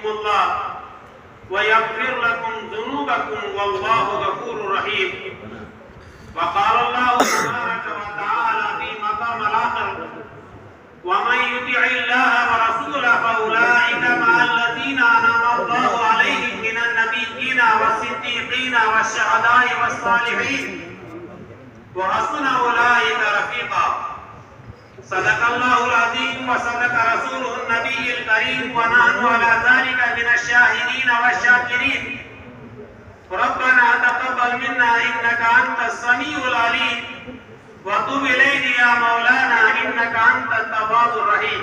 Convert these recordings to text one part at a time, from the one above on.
يحببكم الله ويغفر لكم ذنوبكم والله غفور رحيم. وقال الله تبارك وتعالى في مقام الآخر: ومن يطع الله ورسوله فأولئك مع الذين أنعم الله عليهم من النبيين والصديقين والشهداء والصالحين وحسن أولئك رفيقا. صدق الله العظيم وصدق رسوله النبي الكريم ونحن على ذلك من الشاهدين والشاكرين. ربنا تقبل منا إنك أنت السميع العليم وتب إلينا يا مولانا إنك أنت التواب الرحيم.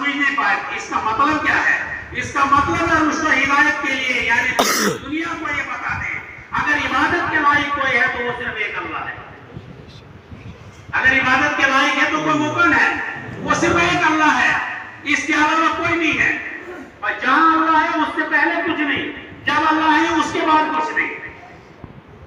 سمجھ نہیں پائے اس کا مطلب کیا ہے. اس کا مطلب ہے رشد و ہدایت کے لیے یعنی دنیا کو یہ بتا دیں اگر عبادت کے لائق کوئی ہے تو وہ صرف ایک اللہ ہے. اگر عبادت کے لائق ہے تو وہ کون ہے؟ وہ صرف ایک اللہ ہے، اس کے علاوہ کوئی نہیں ہے. اور جہاں اللہ ہے اس سے پہلے کچھ نہیں، جب اللہ ہے اس کے بعد کچھ نہیں.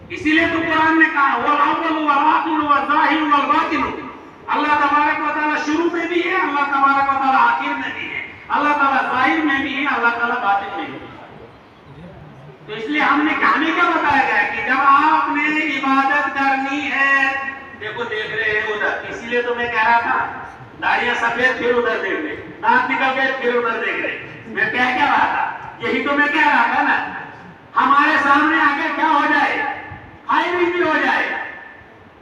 اسی لیے تو قرآن نے کہا وَالْأَوَّلُ وَالْآخِرُ وَالظَّاهِرُ وَالْبَاطِنُ. اللہ تبارک و تعالیٰ شروع میں بھی ہے، اللہ تبارک و تعالیٰ آخر میں بھی ہے، اللہ تعالیٰ ظاہر میں بھی ہے، اللہ تعالیٰ باطن میں بھی ہے. تو اس لیے ہمیں کیا بتایا گیا کہ جب آپ نے عبادت کرنی ہے، دیکھ رہے ہیں ادھر، اسی لیے تو میں کہہ رہا تھا داڑیاں سفید پھر ادھر دیکھ رہے، دانت نکل گئے پھر ادھر دیکھ رہے. میں کیا رہا تھا؟ یہی تو میں کہہ رہا تھا نا، ہمارے سامنے آگے کیا ہو جائے، فائرنگ بھی ہو جائے،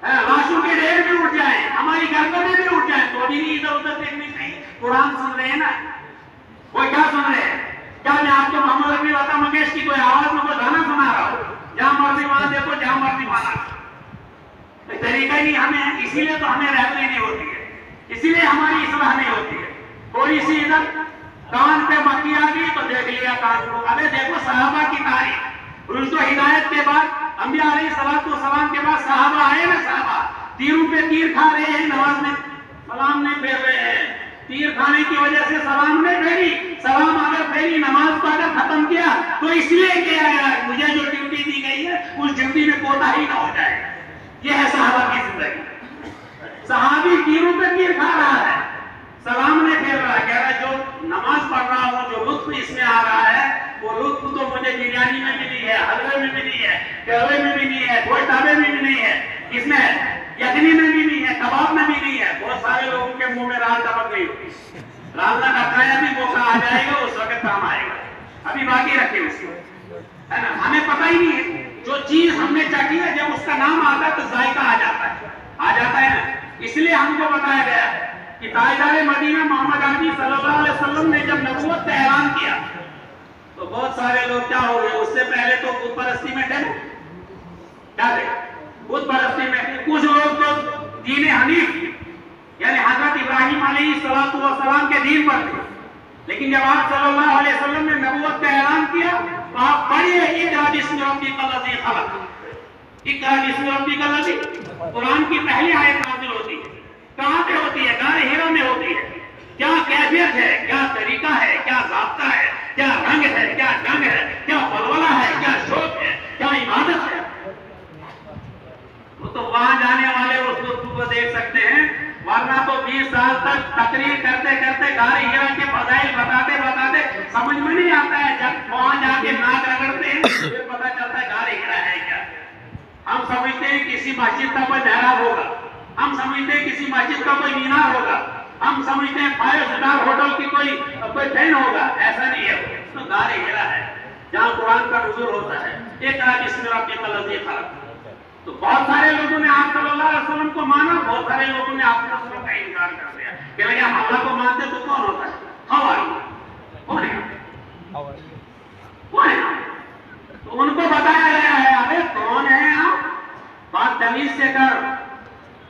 لاشوں کے ڈھیر بھی اٹھ جائیں، ہماری گردنیں بھی اٹھ جائیں تو بھی نہیں ادھر ادھر دیکھنی چاہیے. قرآن سن رہے ہیں نا، وہ کیا سن رہے ہیں؟ کیا میں آپ کو محمد رفیع لتا منگیشکر کی کوئی آواز میں کوئی گانا سنا رہا ہوں؟ جہاں مرضی وہاں دیکھو، جہاں مرضی وہاں طریقہ ہی ہمیں، اسی لیے تو ہمیں رہبری نہیں ہوتی ہے، اسی لیے ہماری اصلاح نہیں ہوتی ہے. تھوڑی سی ادھر کان پہ مکھی آ گئی تو دیکھ لیا کان کو. ابے دیکھو صحابہ کی تاریخ، رشد و ہدایت کے بعد انبیاء علیہ السلام کے بعد صحابہ آئے نا، صحابہ تیروں پہ تیر کھا رہے ہیں، نماز میں سلام نہیں پھیر رہے ہیں. تیر کھانے کی وجہ سے سلام نہیں پھیری، سلام اگر پھیری نماز کو اگر ختم کیا تو اس لیے کیا گیا مجھے جو ڈیوٹی دی گئی ہے اس ڈیوٹی میں کوتاہی نہ ہو جائے. یہ ہے صحابہ کی زندگی. صحابی تیروں پہ تیر کھا رہا ہے، سلام نہیں پھیر رہا، کہہ رہا جو نماز پڑھ رہا ہوں، جو لطف اس میں آ رہا ہے وہ لطف تو مجھے بریانی میں بھی نہیں ہے، حلوے میں بھی نہیں ہے، کہوے میں بھی نہیں ہے، گوشت ڈھابے میں بھی نہیں ہے، اس میں یخنی میں بھی نہیں ہے، کباب میں بھی نہیں ہے. بہت سارے لوگوں کے منہ میں رال ٹپک گئی ہوتی، رال نہ ٹپکایا بھی موقع آ جائے گا، اس وقت کام آئے گا. ابھی باقی رکھے اس کو، ہے نا. ہمیں پتہ ہی نہیں ہے، جو چیز ہم نے چکھی ہے جب اس کا نام آتا ہے تو ذائقہ آ جاتا ہے نا. اس لیے ہم کو بتایا گیا کہ تاجدار مدینہ محمد عربی صلی اللہ علیہ وسلم نے جب نبوت کا اعلان کیا تو بہت سارے لوگ کیا ہو گئے، اس سے پہلے تو بت پرستی میں تھے، کیا تھے؟ بت پرستی میں. کچھ لوگ تو دین حنیف یعنی حضرت ابراہیم علیہ السلام کے دین پر تھے. لیکن جب آپ صلی اللہ علیہ وسلم نے نبوت کا اعلان کیا تو آپ پڑھیے اقرأ باسم ربک الذی خلق. اقرأ باسم ربک الذی، قرآن کی پہلی آیت نازل ہوتی ہے. کہاں پہ ہوتی ہے؟ غار حرا میں ہوتی ہے. کیا کیفیت ہے، کیا طریقہ ہے، کیا ضابطہ ہے، کیا رنگ ہے، کیا ڈنگ ہے، کیا ولولہ ہے، کیا شوق ہے، کیا عبادت ہے. وہ تو وہاں جانے والے اس لطف کو دیکھ سکتے ہیں، ورنہ تو 20 سال تک تقریر کرتے کرتے غار حرا کے فضائل بتاتے سمجھ میں نہیں آتا ہے. جب وہاں جا کے ناک رگڑتے ہیں پھر پتہ چلتا ہے غار حرا ہے کیا. ہم سمجھتے ہیں کسی مسجد کا کوئی محراب ہوگا، ہم سمجھتے ہیں کسی مسجد کا کوئی مینار ہوگا، ہم سمجھتے ہیں 5 اسٹار ہوٹل کی کوئی فین ہوگا. ایسا نہیں ہے، تو غار حرا ہے جہاں قرآن کا نزول ہوتا ہے. اقرأ باسم ربک الذی خلق. تو بہت سارے لوگوں نے آپ صلی اللہ علیہ وسلم کو مانا، بہت سارے لوگوں نے آپ صلی اللہ علیہ وسلم کا انکار کر دیا کہ لگے ہم اللہ کو مانتے تو کون ہوتا ہے؟ کون ہے؟ تو ان کو بتایا گیا ہے ابے کون ہے آپ، بات تمیز سے کر.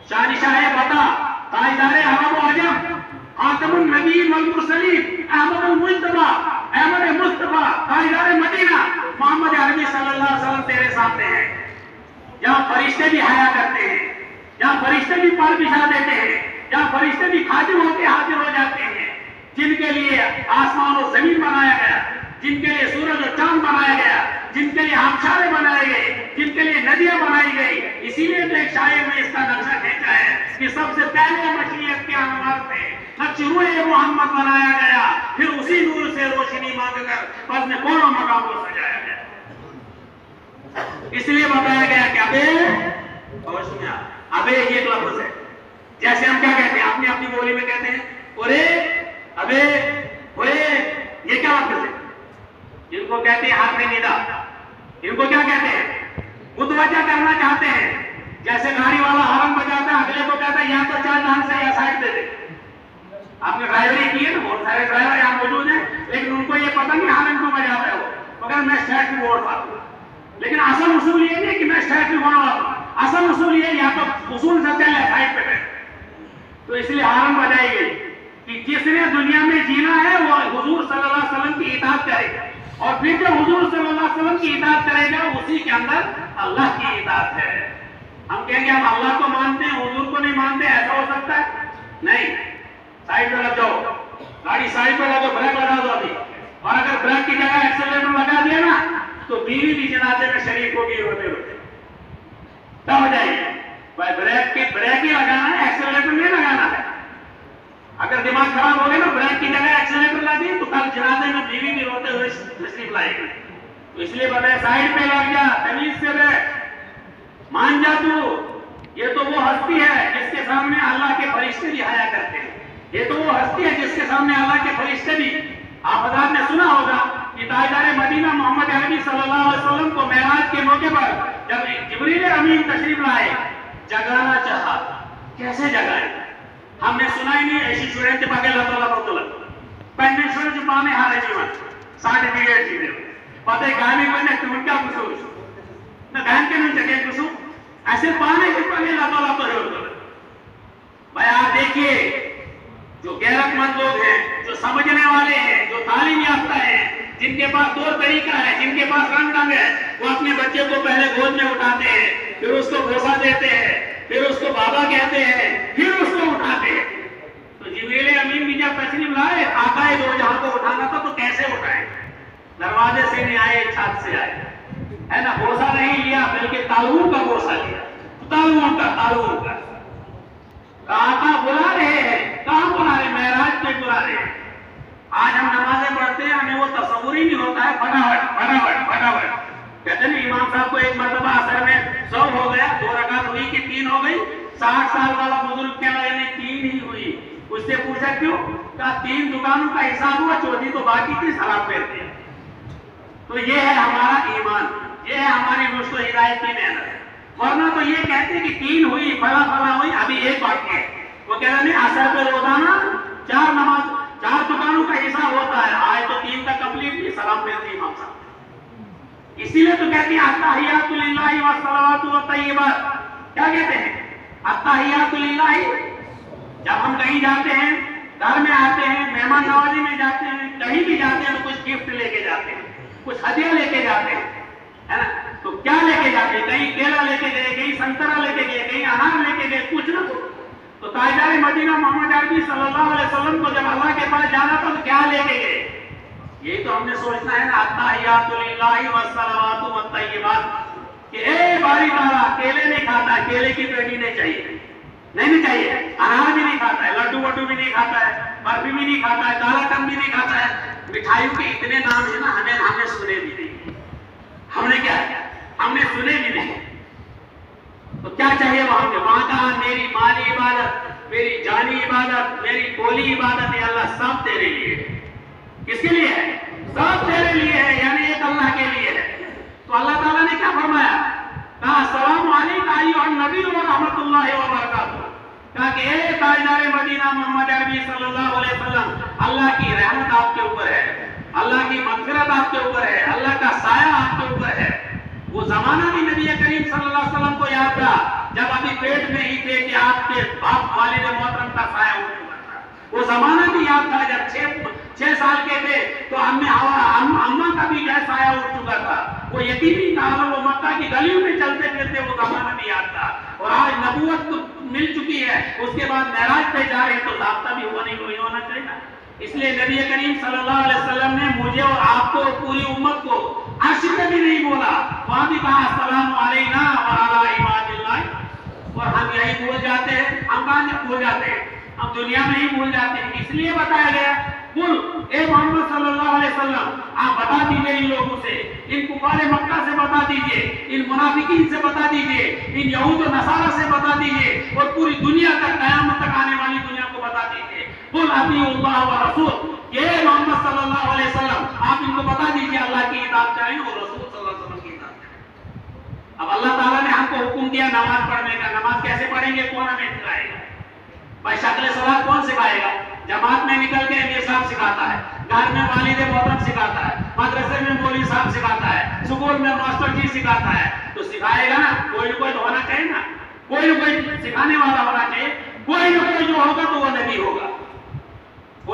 شاہ بتا، تاجدار عرب و عجم، خاتم النبیین والمرسلین، احمد المجتبی، احمد مصطفیٰ، تاجدار مدینہ محمد عربی صلی اللہ علیہ وسلم تیرے سامنے ہیں. جہاں فرشتے بھی حیا کرتے ہیں، جہاں فرشتے بھی پال بچھا دیتے ہیں، جہاں فرشتے بھی خادم ہو کے حاضر ہو جاتے ہیں، جن کے لیے آسمان و زمین بنایا گیا، جن کے لیے سورج و چاند بنایا گیا، جن کے لیے آبشاریں بنائے گئے، جن کے لیے ندیاں بنائی گئی. اسی لیے تو ایک شاعر نے اس کا نقشہ کھینچا ہے کہ سب سے پہلے مشیت کے انوار سے نقش روئے محمد بنایا گیا، پھر اسی نور سے روشنی مانگ کر فضل کون و مقام کو سجایا گیا. اس لیے بتایا گیا کہ ابے یہ ایک لفظ ہے. جیسے ہم کیا کہتے ہیں، اپنی بولی میں کہتے ہیں اورے ابے اوے، یہ کیا لفظ ہے؟ ان کو کہتے ہیں حرف ندا. ان کو کیا کہتے ہیں؟ متوجہ کرنا چاہتے ہیں. جیسے گاڑی والا ہارن بجاتا ہے، اگلے کو کہتا ہے یا تو چار دھان سے یا سائڈ دے دے. آپ نے ڈرائیوری کی ہے نا، بہت سارے ڈرائیور یہاں موجود ہیں، لیکن ان کو یہ پتہ نہیں ہارن کو بجاتا ہے وہ، مگر میں اسٹیٹ میں ووٹ پاتا ہوں. لیکن اصل اصول یہ نہیں کہ میں اسٹیٹ میں ووٹ پاتا ہوں. اصل اصول یہ یا تو اصول سے چلے سائڈ پہ بیٹھ. تو اس لیے ہارن بجائی گئی. کہ جس نے دنیا میں جینا ہے وہ حضور صلی اللہ علیہ وسلم کی اطاعت کرے گا، اور پھر جب حضور صلی اللہ علیہ وسلم کی اطاعت کرے گا اسی کے اندر اللہ کی اطاعت ہے۔ ہم کہیں گے ہم اللہ کو مانتے ہیں حضور کو نہیں مانتے، ایسا ہو سکتا ہے؟ نہیں۔ سائڈ پہ لگ جاؤ، گاڑی سائڈ پہ لگا، بریک لگا دو ابھی، اور اگر بریک کی جگہ ایکسیلریٹر لگا دیا نا تو بیوی بھی جنازے میں شریک ہوگی روتے روتے۔ کیا ہو جائے گی؟ بھائی بریک ہی لگانا ہے، ایکسیلریٹر نہیں لگانا ہے۔ اگر دماغ خراب ہو گیا نا بریک کی جگہ ایکسیلریٹر لگی تو کل جنازے میں بیوی بھی روتے ہوئے تشریف لائے گی۔ تو اس لیے بتائے سائڈ پہ لگ جا، تمیز سے بیٹھ، مان جا تو یہ تو وہ ہستی ہے جس کے سامنے اللہ کے فرشتے بھی حیا کرتے ہیں۔ یہ تو وہ ہستی ہے جس کے سامنے اللہ کے فرشتے بھی۔ آپ حضرات نے سنا ہوگا کہ تاجدار مدینہ محمد عربی صلی اللہ علیہ وسلم کو معراج کے موقع پر جب جبریل امین تشریف لائے جگانا چاہا، کیسے جگائے؟ ہم نے سنا ہی نہیں ایسی شورت پاک اللہ تعالیٰ بطولت پینڈنشور جو پانے ہارے جیون سارٹیفکیٹ جینے پتہ ہے گانے کوئی نہ ٹوٹ کا کسو نہ گان کے نہ جگہ کسو ایسے پانے کے پانے اللہ تعالیٰ پر بھائی آپ دیکھیے جو غیرت مند لوگ ہیں، جو سمجھنے والے ہیں، جو تعلیم یافتہ ہیں، جن کے پاس طور طریقہ ہے، جن کے پاس رنگ ڈھنگ ہے، وہ اپنے بچے کو پہلے گود میں اٹھاتے ہیں، پھر اس کو بوسہ دیتے ہیں، پھر اس کو بابا کہتے ہیں، پھر اس کو اٹھاتے ہیں۔ تو جبریل امین بھی جب تشریف لائے آقا دو جہاں کو اٹھانا تھا تو کیسے اٹھائے؟ دروازے سے نہیں آئے، چھت سے آئے، ہے نا؟ بوسہ نہیں لیا بلکہ تعلق کا بوسہ لیا، تعلق کا آقا بلا رہے ہیں، کہاں بلا رہے ہیں؟ معراج پہ بلا رہے ہیں۔ آج ہم نمازیں پڑھتے ہیں ہمیں وہ تصور ہی نہیں ہوتا ہے، فٹافٹ کہتے ہیں امام صاحب کو ایک مرتبہ اثر میں 100 ہو گیا، 2 رکعت ہوئی کہ 3 ہو گئی، 60 سال والا بزرگ کہہ رہا ہے 3 ہی ہوئی۔ اس سے پوچھا کیوں؟ کہا 3 دکانوں کا حساب ہوا، چوتھی تو باقی تھی، سلام پھیرتے ہیں۔ تو یہ ہے ہمارا ایمان، یہ ہے ہماری رشد و ہدایت کی محنت۔ ورنہ تو یہ کہتے ہیں کہ 3 ہوئی، فلاں ہوئی، ابھی ایک باقی ہے۔ وہ کہہ رہے ہیں اثر پہ روزانہ 4 دکانوں کا حساب ہوتا ہے، آئے تو 3 تک کمپلیٹ کی، سلام پھیرتے امام صاحب۔ اسی لیے تو کہتے ہیں التحیات للہ والصلوات والطیبات۔ کیا کہتے ہیں؟ التحیات للہ۔ جب ہم کہیں جاتے ہیں، گھر میں آتے ہیں، مہمان نوازی میں جاتے ہیں، کہیں بھی جاتے ہیں تو کچھ گفٹ لے کے جاتے ہیں، کچھ ہدیہ لے کے جاتے ہیں، ہے نا؟ تو کیا لے کے جاتے ہیں؟ کہیں کیلا لے کے گئے، کہیں سنترا لے کے گئے، کہیں انار لے کے گئے، کچھ نہ کچھ۔ تو تاجدار مدینہ محمد عربی صلی اللہ علیہ وسلم کو جب اللہ کے پاس جانا تھا تو کیا لے کے گئے؟ یہی تو ہم نے سوچنا ہے نا، التحیات للہ والصلوات والطیبات، کہ اے باری تعالیٰ کیلے نہیں کھاتا ہے، کیلے کی پیٹی نہیں چاہیے، نہیں چاہیے، انار بھی نہیں کھاتا ہے، لڈو وڈو بھی نہیں کھاتا ہے، برفی بھی نہیں کھاتا ہے، کالا کم بھی نہیں کھاتا ہے۔ مٹھائیوں کے اتنے نام ہیں نا، ہم نے سنے بھی نہیں، ہم نے کیا کیا؟ ہم نے سنے بھی نہیں۔ تو کیا چاہیے وہاں کہا میری مالی عبادت، میری جانی عبادت، میری بولی عبادت، یہ اللہ سب تیرے لیے ہے۔ کس کے لیے ہے؟ سب تیرے لیے ہے، یعنی ایک اللہ کے لیے ہے۔ تو اللہ تعالیٰ نے کیا فرمایا؟ کہا السلام علیکم ایھا النبی ورحمۃ اللہ وبرکاتہ۔ کہا کہ اے تاجدار مدینہ محمد عربی صلی اللہ علیہ وسلم، اللہ کی رحمت آپ کے اوپر ہے، اللہ کی مغفرت آپ کے اوپر ہے، اللہ کا سایہ آپ کے اوپر ہے۔ وہ زمانہ بھی نبی کریم صلی اللہ علیہ وسلم کو یاد تھا جب ابھی پیٹ میں ہی تھے کہ آپ کے باپ والد محترم کا سایہ اٹھ چکا تھا۔ وہ زمانہ بھی یاد تھا جب 6 سال کے تھے تو اماں کا بھی سایہ اٹھ چکا تھا۔ وہ یتیمی تھا، وہ مکہ کی گلیوں میں چلتے پھرتے، وہ زمانہ بھی یاد تھا۔ اور آج نبوت تو مل چکی ہے، اس کے بعد معراج پہ جا رہے ہیں تو ضابطہ بھی ہونا چاہیے نا۔ اس لیے نبی کریم صلی اللہ علیہ وسلم نے مجھے اور آپ کو، پوری امت کو عرش پہ بھی نہیں بولا، وہاں بھی کہا السلام علینا وعلی عباد اللہ۔ اور ہم یہی بھول جاتے ہیں، ہم کہاں بھول جاتے ہیں؟ ہم دنیا میں ہی بھول جاتے ہیں۔ اس لیے بتایا گیا قل اے محمد صلی اللہ علیہ وسلم، آپ بتا دیجئے ان لوگوں سے، ان کفار مکہ سے بتا دیجئے، ان منافقین سے بتا دیجئے، ان یہود و نصارہ سے بتا دیجئے، اور پوری دنیا تک، قیامت تک آنے والی دنیا کو بتا دیجئے، قل اطیعوا اللہ ورسول، کہ اے محمد صلی اللہ علیہ وسلم آپ ان کو بتا دیجئے اللہ کی اطاعت کریں اور رسول صلی اللہ علیہ وسلم کی اطاعت کریں۔ اب اللہ تعالیٰ نے ہم کو حکم دیا نماز پڑھنے کا، نماز کیسے پڑھیں گے؟ کون ہمیں سکھائے گا؟ بھائی شکل صلاۃ کون سکھائے گا؟ جماعت میں نکل کے امیر صاحب سکھاتا ہے، گھر میں والد محترم سکھاتا ہے، مدرسے میں مولوی صاحب سکھاتا ہے، اسکول میں ماسٹر جی سکھاتا ہے، تو سکھائے گا نا، کوئی نہ کوئی تو ہونا چاہیے نا، کوئی نہ کوئی سکھانے والا ہونا چاہیے، کوئی نہ کوئی جو ہوگا تو وہ نبی ہوگا۔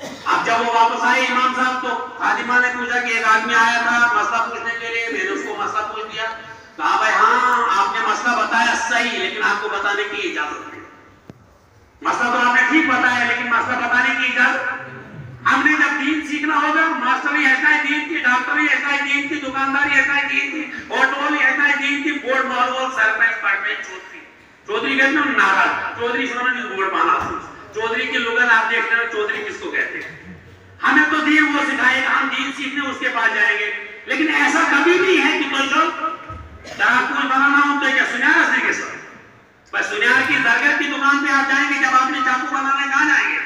اب جب وہ واپس آئے امام صاحب تو خادمہ نے پوچھا کہ ایک آدمی آیا تھا مسئلہ پوچھنے کے لیے، میں نے اس کو مسئلہ پوچھ دیا. کہا بھائی ہاں آپ نے مسئلہ بتایا صحیح، لیکن آپ کو بتانے کی اجازت نہیں. مسئلہ تو آپ نے ٹھیک بتایا لیکن مسئلہ بتانے کی اجازت. ہم نے جب دین سیکھنا ہوگا، ماسٹری ایسا ہے دین کی، ڈاکٹری ایسا ہے دین کی، دکانداری ایسا ہے دین کی، آٹو ایسا ہے دین کی، بورڈ مارول سرپنچ پرپنچ چودھری. چودھری کہتے ہیں ناراض، چودھری سمجھ بورڈ مانا. چودھری کی لغت آپ دیکھتے ہیں چودھری کس کو کہتے ہیں. ہمیں تو دین وہ سکھائے گا، ہم دین سیکھنے اس کے پاس جائیں گے. لیکن ایسا کبھی نہیں ہے کہ کوئی لوگ ڈاکو بنانا ہو تو کیا سنیار سے کے ساتھ بس سنیار کی درگت کی دکان پہ آپ جائیں گے، جب آپ نے چاقو بنانے کہاں جائیں گے؟